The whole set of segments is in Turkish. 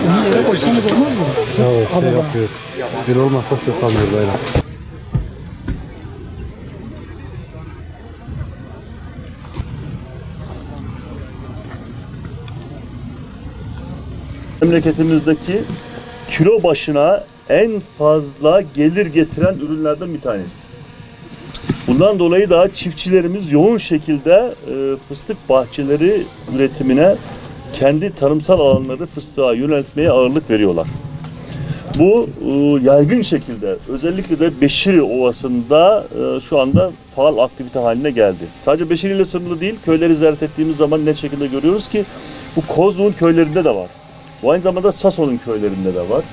Bunları koysanız olmaz mı? Evet, şey yapıyor. Bir olmazsa ses almıyor böyle. Memleketimizdeki kilo başına en fazla gelir getiren ürünlerden bir tanesi. Bundan dolayı da çiftçilerimiz yoğun şekilde fıstık bahçeleri üretimine, kendi tarımsal alanları fıstığa yöneltmeye ağırlık veriyorlar. Bu yaygın şekilde özellikle de Beşiri Ovası'nda şu anda faal aktivite haline geldi. Sadece Beşiri ile sınırlı değil, köyleri ziyaret ettiğimiz zaman net şekilde görüyoruz ki bu Kozluğun köylerinde de var. Bu aynı zamanda Sason'un köylerinde de var.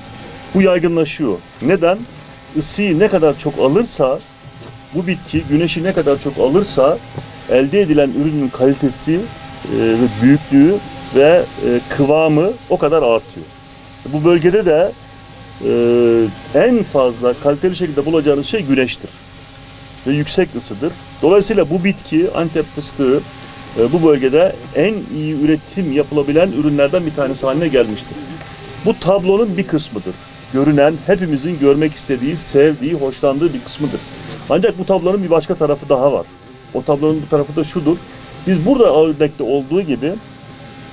Bu yaygınlaşıyor. Neden? Isıyı ne kadar çok alırsa, bu bitki güneşi ne kadar çok alırsa elde edilen ürünün kalitesi ve büyüklüğü ve kıvamı o kadar artıyor. Bu bölgede de en fazla kaliteli şekilde bulacağınız şey güneştir ve yüksek ısıdır. Dolayısıyla bu bitki, Antep fıstığı, bu bölgede en iyi üretim yapılabilen ürünlerden bir tanesi haline gelmiştir. Bu tablonun bir kısmıdır. Görünen, hepimizin görmek istediği, sevdiği, hoşlandığı bir kısmıdır. Ancak bu tablonun bir başka tarafı daha var. O tablonun bir tarafı da şudur. Biz burada örnekte olduğu gibi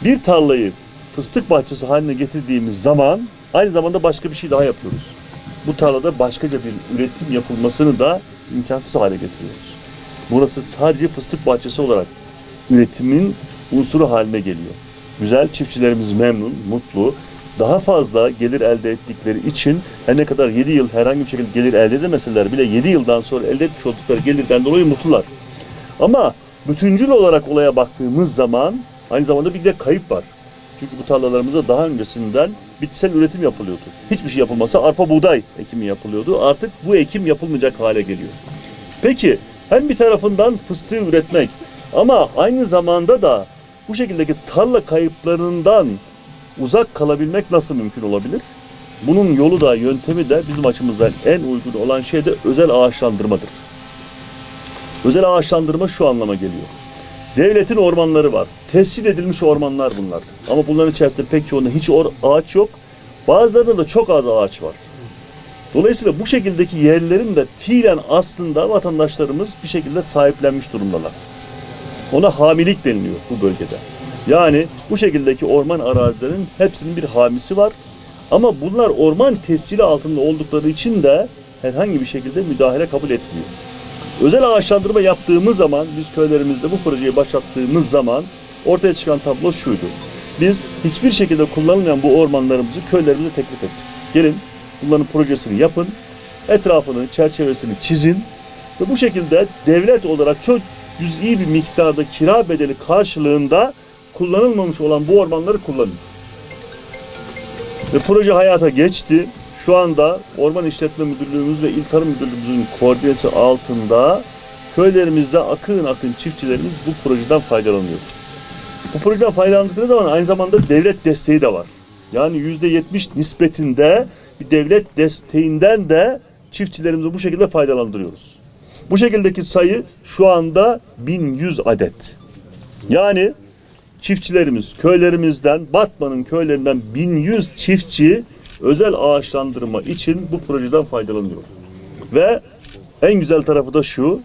bir tarlayı fıstık bahçesi haline getirdiğimiz zaman aynı zamanda başka bir şey daha yapıyoruz. Bu tarlada başkaca bir üretim yapılmasını da imkansız hale getiriyoruz. Burası sadece fıstık bahçesi olarak üretimin unsuru haline geliyor. Güzel, çiftçilerimiz memnun, mutlu. Daha fazla gelir elde ettikleri için her ne kadar 7 yıl herhangi bir şekilde gelir elde edemeseler bile 7 yıldan sonra elde etmiş oldukları gelirden dolayı mutlular. Ama bütüncül olarak olaya baktığımız zaman aynı zamanda bir de kayıp var. Çünkü bu tarlalarımızda daha öncesinden bitkisel üretim yapılıyordu. Hiçbir şey yapılmasa arpa buğday ekimi yapılıyordu. Artık bu ekim yapılmayacak hale geliyor. Peki hem bir tarafından fıstığı üretmek ama aynı zamanda da bu şekildeki tarla kayıplarından uzak kalabilmek nasıl mümkün olabilir? Bunun yolu da yöntemi de bizim açımızdan en uygun olan şey de özel ağaçlandırmadır. Özel ağaçlandırma şu anlama geliyor. Devletin ormanları var. Tescil edilmiş ormanlar bunlar. Ama bunların içerisinde pek çoğunda hiç ağaç yok. Bazılarında da çok az ağaç var. Dolayısıyla bu şekildeki yerlerin de fiilen aslında vatandaşlarımız bir şekilde sahiplenmiş durumdalar. Ona hamilik deniliyor bu bölgede. Yani bu şekildeki orman arazilerin hepsinin bir hamisi var. Ama bunlar orman tescili altında oldukları için de herhangi bir şekilde müdahale kabul etmiyor. Özel ağaçlandırma yaptığımız zaman, biz köylerimizde bu projeyi başlattığımız zaman ortaya çıkan tablo şuydu. Biz hiçbir şekilde kullanılmayan bu ormanlarımızı köylerimize teklif ettik. Gelin bunların projesini yapın, etrafını, çerçevesini çizin ve bu şekilde devlet olarak çok cüz'i bir miktarda kira bedeli karşılığında kullanılmamış olan bu ormanları kullanın. Ve proje hayata geçti. Şu anda Orman İşletme Müdürlüğümüz ve İl Tarım Müdürlüğümüzün koordinesi altında köylerimizde akın akın çiftçilerimiz bu projeden faydalanıyor. Bu projeden faydalandıkları zaman aynı zamanda devlet desteği de var. Yani %70 nispetinde bir devlet desteğinden de çiftçilerimizi bu şekilde faydalandırıyoruz. Bu şekildeki sayı şu anda 1100 adet. Yani çiftçilerimiz köylerimizden, Batman'ın köylerinden 1100 çiftçi özel ağaçlandırma için bu projeden faydalanıyor. Ve en güzel tarafı da şu,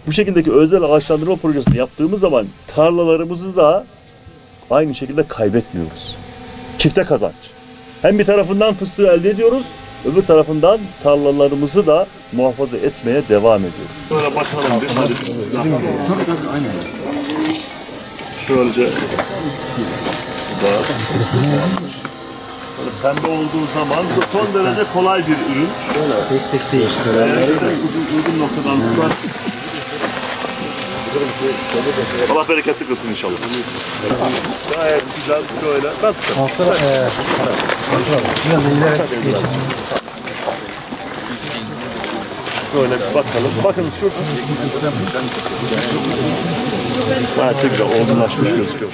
bu şekildeki özel ağaçlandırma projesini yaptığımız zaman tarlalarımızı da aynı şekilde kaybetmiyoruz. Çifte kazanç. Hem bir tarafından fıstığı elde ediyoruz, öbür tarafından tarlalarımızı da muhafaza etmeye devam ediyoruz. Böyle bakalım bir hadi. Şöylece pembe olduğu zaman bu son derece kolay bir ürün. Tek değiştirelim. Uygun noktadan tutar. Allah bereketli kılsın inşallah. Gayet güzel böyle. Bak. Böyle bakalım. Bakın şu. Gayet güzel olgunlaşmış gözüküyor.